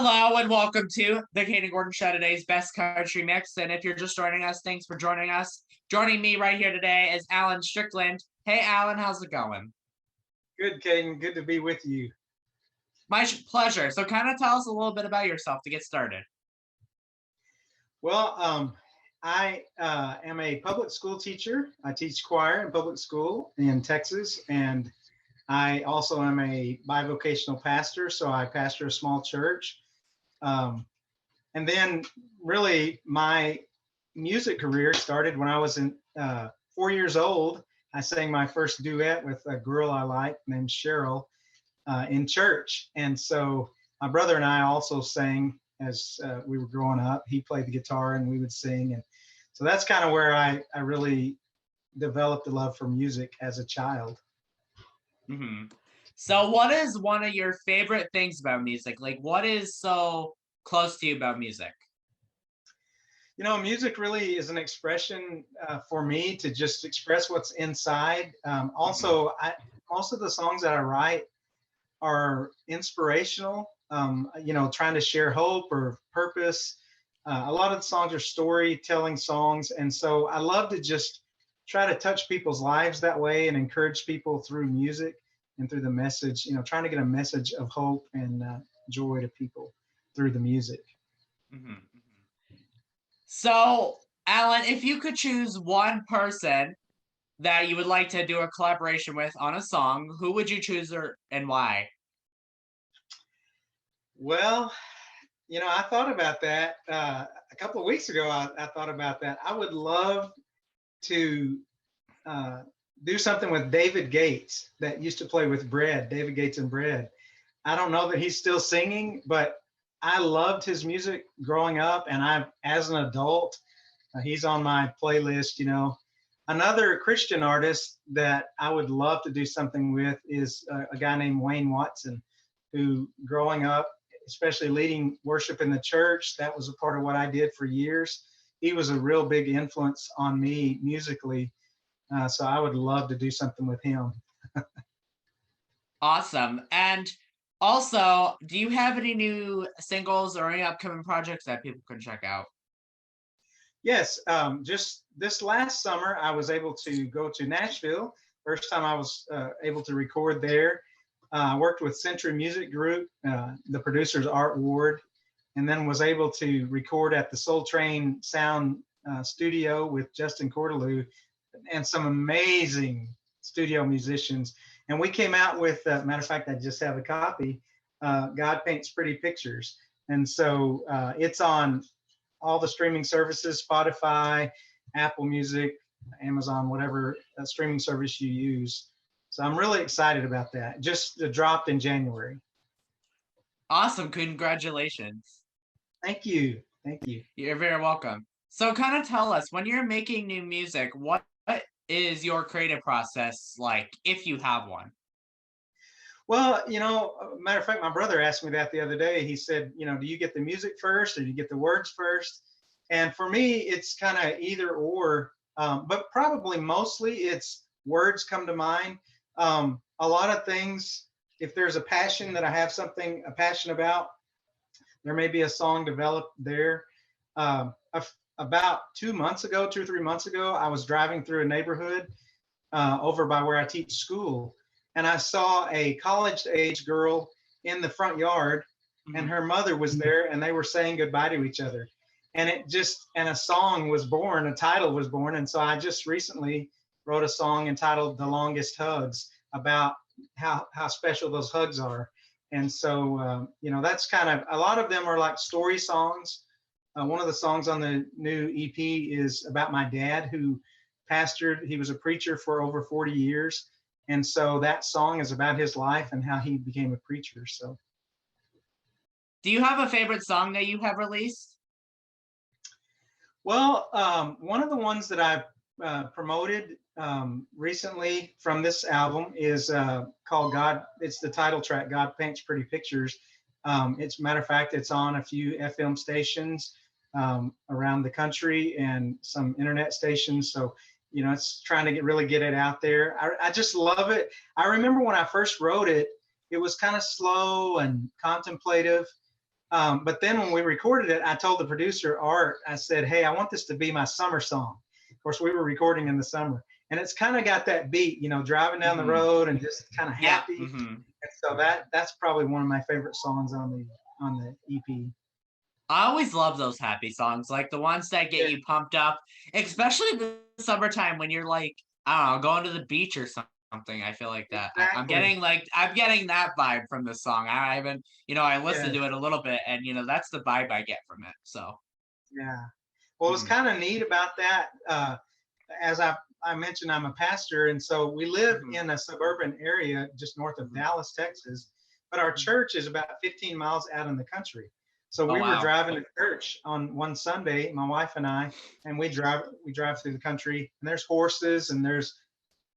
Hello and welcome to the Kayden Gordon Show, today's best country mix. And if you're just joining us, thanks for joining us. Joining me right here today is Allan Strickland. Hey, Allan, how's it going? Good, Kayden. Good to be with you. My pleasure. So kind of tell us a little bit about yourself to get started. Well, I am a public school teacher. I teach choir in public school in Texas, and I also am a bivocational pastor, so I pastor a small church. And then really my music career started when I was 4 years old. I sang my first duet with a girl I liked named Cheryl in church. And so my brother and I also sang as we were growing up. He played the guitar and we would sing. And so that's kind of where I really developed a love for music as a child. Mm-hmm. So what is one of your favorite things about music? Like what is so close to you about music? You know, music really is an expression for me to just express what's inside. Also, most of the songs that I write are inspirational, trying to share hope or purpose. A lot of the songs are storytelling songs. And so I love to just try to touch people's lives that way and encourage people through music and through the message, trying to get a message of hope and joy to people through the music. Mm-hmm. So, Allan, if you could choose one person that you would like to do a collaboration with on a song, who would you choose and why? Well, I thought about that a couple of weeks ago. I thought about that. I would love to do something with David Gates that used to play with Bread, David Gates and Bread. I don't know that he's still singing, but I loved his music growing up, and as an adult, he's on my playlist. Another Christian artist that I would love to do something with is a guy named Wayne Watson, who growing up, especially leading worship in the church, that was a part of what I did for years. He was a real big influence on me musically. So I would love to do something with him. Awesome. And also, do you have any new singles or any upcoming projects that people can check out? Yes, just this last summer, I was able to go to Nashville. First time I was able to record there. I worked with Century Music Group, the producer's Art Ward, and then was able to record at the Soul Train Sound studio with Justin Cordelou and some amazing studio musicians. And we came out with, matter of fact, I just have a copy, God Paints Pretty Pictures. And so it's on all the streaming services, Spotify, Apple Music, Amazon, whatever streaming service you use. So I'm really excited about that. Just dropped in January. Awesome. Congratulations. Thank you. Thank you. You're very welcome. So kind of tell us, when you're making new music, what is your creative process like, if you have one? Well, matter of fact, my brother asked me that the other day. He said, do you get the music first or do you get the words first? And for me, it's kind of either or, but probably mostly it's words come to mind. A lot of things, if there's a passion that I have a passion about, there may be a song developed there. About 2 or 3 months ago, I was driving through a neighborhood over by where I teach school, and I saw a college-age girl in the front yard, and her mother was there, and they were saying goodbye to each other. And a song was born, a title was born, and so I just recently wrote a song entitled "The Longest Hugs" about how special those hugs are. And so, that's kind of, a lot of them are like story songs. One of the songs on the new EP is about my dad who pastored. He was a preacher for over 40 years. And so that song is about his life and how he became a preacher. So, do you have a favorite song that you have released? Well, one of the ones that I've promoted recently from this album is called God. It's the title track, God Paints Pretty Pictures. It's, matter of fact, it's on a few FM stations around the country and some internet stations. So, it's trying to really get it out there. I just love it. I remember when I first wrote it, it was kind of slow and contemplative. But then when we recorded it, I told the producer, Art, I said, hey, I want this to be my summer song. Of course, we were recording in the summer. And it's kind of got that beat, driving down the road and just kind of Yeah. happy. And so that's probably one of my favorite songs on the EP. I always love those happy songs, like the ones that get you pumped up, especially in the summertime when you're like, I don't know, going to the beach or something. I feel like that. I'm Exactly. getting that vibe from this song. I haven't, I listened Yes. to it a little bit, and that's the vibe I get from it. So, Yeah. Well, it's mhm, kind of neat about that. As I mentioned, I'm a pastor, and so we live mhm, in a suburban area just north of mhm, Dallas, Texas. But our mhm. church is about 15 miles out in the country. So Oh we were wow. driving to church on one Sunday, my wife and I, and we drive through the country, and there's horses and there's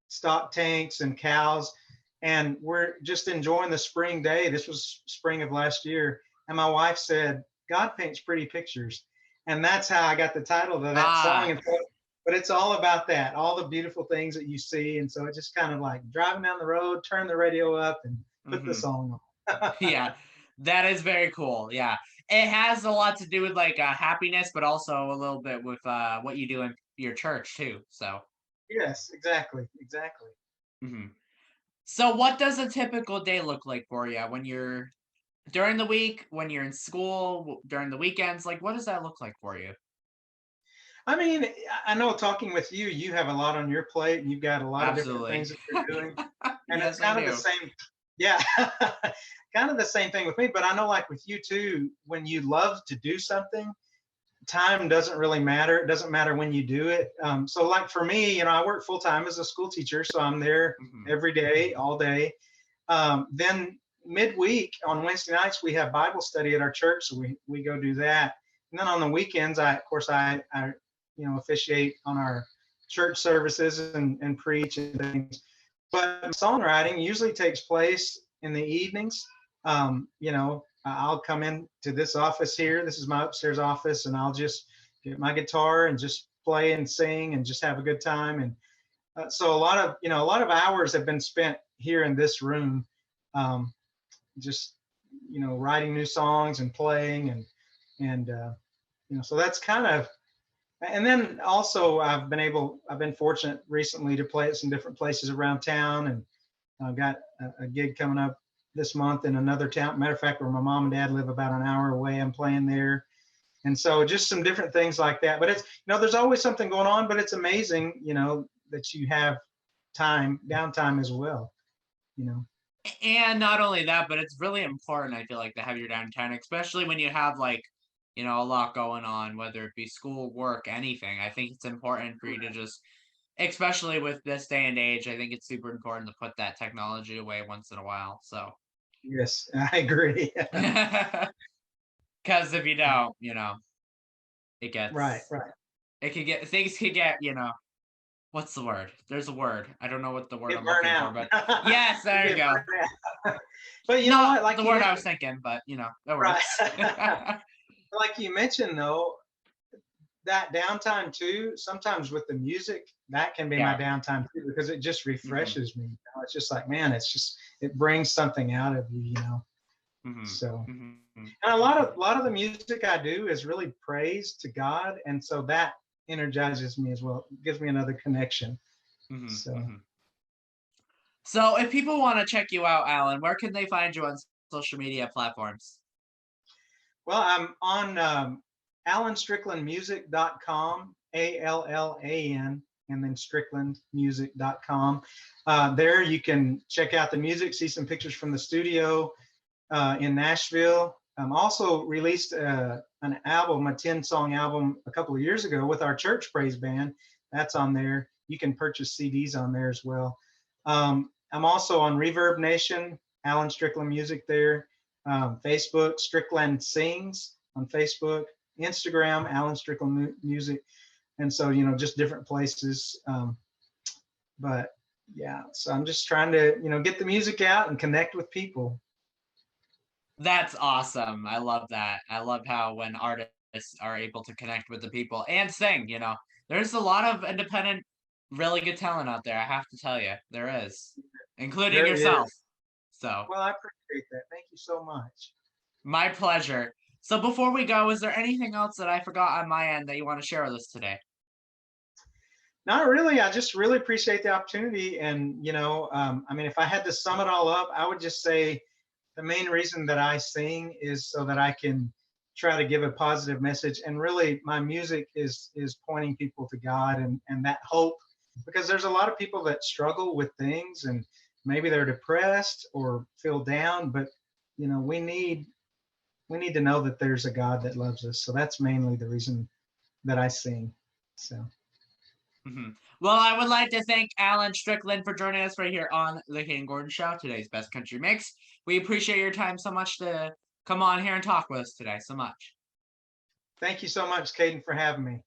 stock tanks and cows, and we're just enjoying the spring day. This was spring of last year, and my wife said, "God paints pretty pictures," and that's how I got the title to that song. Ah, And so, but it's all about that, all the beautiful things that you see, and so it's just kind of like driving down the road, turn the radio up, and put the hmm song on. yeah, that is very cool. Yeah, it has a lot to do with like happiness, but also a little bit with what you do in your church too. So. Yes, exactly, exactly. Mhm. So what does a typical day look like for you when you're during the week, when you're in school, during the weekends? Like, what does that look like for you? I mean, I know talking with you, you have a lot on your plate, and you've got a lot of different Absolutely. things that you're doing. And it's Yes, I kind of the do. same, yeah, kind of the same thing with me. But I know, like with you too, when you love to do something, time doesn't really matter. It doesn't matter when you do it. So, like for me, I work full time as a school teacher, so I'm there Mhm. every day, all day. Then midweek on Wednesday nights, we have Bible study at our church, so we go do that. And then on the weekends, of course, I officiate on our church services and preach and things. But songwriting usually takes place in the evenings. I'll come into this office here. This is my upstairs office, and I'll just get my guitar and just play and sing and just have a good time. And so a lot of hours have been spent here in this room, um, just writing new songs and playing and so that's kind of. And then also I've been fortunate recently to play at some different places around town, and I've got a gig coming up this month in another town. Matter of fact, where my mom and dad live about an hour away, I'm playing there. And so just some different things like that. But it's, there's always something going on, but it's amazing, that you have downtime as well, you know. And not only that, but it's really important, I feel like, to have your downtime, especially when you have like, a lot going on, whether it be school, work, anything. I think it's important for you to just, especially with this day and age, I think it's super important to put that technology away once in a while. So, Yes, I agree. because if you don't, it Right, gets, right. it could get, things could get, what's the word? There's a word. I don't know what the word Get I'm burnt looking for, out. but yes, You there you get go. burnt out. But you know Not what? Like the you word I was mentioned, thinking, but that right. works. Like you mentioned though, that downtime too, sometimes with the music, that can be my Yeah. downtime too, because it just Mhm, refreshes me. It's just like, man, it brings something out of you. mhm, So, mhm, and a lot of the music I do is really praise to God, and so that energizes me as well. It gives me another connection. mhm, So, mhm. So if people wanna check you out, Alan, where can they find you on social media platforms? well, I'm on AllanStricklandMusic.com, ALLAN, and then StricklandMusic.com. There you can check out the music, see some pictures from the studio in Nashville. Also released an album, a 10-song album, a couple of years ago with our church praise band. That's on there. You can purchase CDs on there as well. I'm also on Reverb Nation, Allan Strickland Music there. Facebook, Strickland Sings on Facebook. Instagram, Allan Strickland Music. And so, just different places. But yeah, so I'm just trying to, get the music out and connect with people. That's awesome. I love that. I love how when artists are able to connect with the people and sing, there's a lot of independent, really good talent out there, I have to tell you. There is, including There yourself. is. So, Well, I appreciate that. Thank you so much. my pleasure. So before we go, is there anything else that I forgot on my end that you want to share with us today? Not really. I just really appreciate the opportunity. And, I mean, if I had to sum it all up, I would just say the main reason that I sing is so that I can try to give a positive message. And really, my music is pointing people to God and that hope, because there's a lot of people that struggle with things and maybe they're depressed or feel down, but we need to know that there's a God that loves us. So that's mainly the reason that I sing. So Well, I would like to thank Alan Strickland for joining us right here on the Kayden Gordon Show, today's Best Country Mix. We appreciate your time so much to come on here and talk with us today so much. thank you so much, Kayden, for having me.